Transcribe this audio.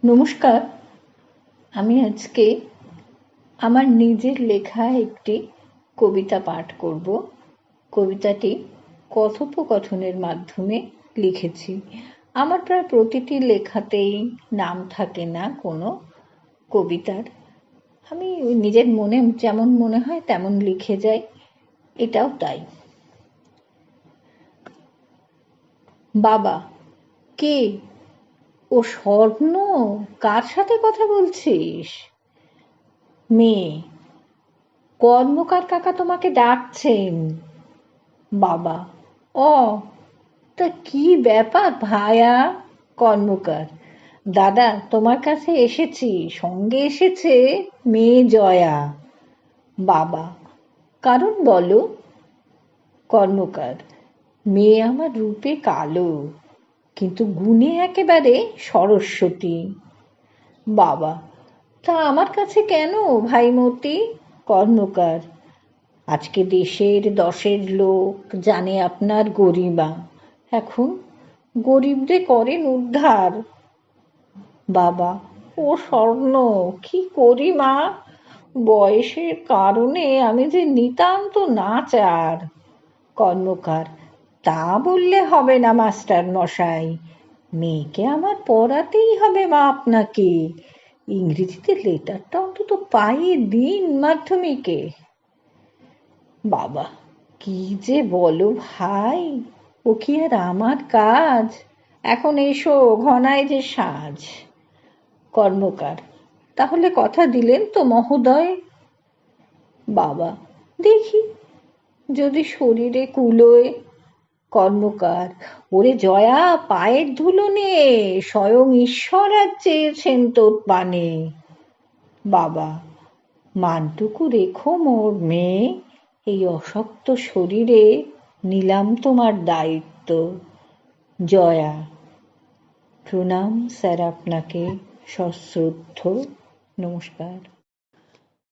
নমস্কার। আমি আজকে আমার নিজের লেখা একটি কবিতা পাঠ করব। কবিতাটি কথোপকথনের মাধ্যমে লিখেছি। আমার প্রায় প্রতিটি লেখাতেই নাম থাকে না কোনো কবিতার। আমি নিজের মনে যেমন মনে হয় তেমন লিখে যাই, এটাও তাই। বাবা, কে ও স্বর্ণ? কার সাথে কথা বলছিস? মেয়ে, কর্মকার কাকা তোমাকে ডাকছেন। বাবা, ও তা কি ব্যাপার ভায়া? কর্মকার, দাদা তোমার কাছে এসেছি, সঙ্গে এসেছে মেয়ে জয়া। বাবা, কারণ বলো। কর্মকার, মেয়ে আমার রূপে কালো, কিন্তু গুণে একেবারে সরস্বতী। বাবা, তা আমার কাছে কেন ভাইমতি? কর্মকার, আজকে দেশের 10 লোক জানে আপনার গরিমা, এখন গরিবদের করেন উদ্ধার। বাবা, ও স্বর্ণ, কি করি মা? বয়সের কারণে আমি যে নিতান্ত নাচার। কর্মকার, তা বললে হবে না মাস্টার মশাই, মেয়েকে আমার পড়াতেই হবে মা আপনাকে। ইংরেজিতে লেটারটা অন্তত পাইয়ে দিন মাধ্যমিকে। বাবা, কি যে বলো ভাই, ও কি আর আমার কাজ? এখন এসো, ঘনায় যে সাজ। কর্মকার, তাহলে কথা দিলেন তো মহোদয়? বাবা, দেখি যদি শরীরে কুলোয়। কর্মকার, ওরে জয়া, পায়ের ধুলো নে, স্বয়ং ঈশ্বর আজ চেয়েছেন তোর পানে। বাবা, মানটুকু রেখো মোর মেয়ে, এই অশক্ত শরীরে নিলাম তোমার দায়িত্ব। জয়া, প্রণাম স্যার আপনাকে, সশ্রদ্ধ নমস্কার।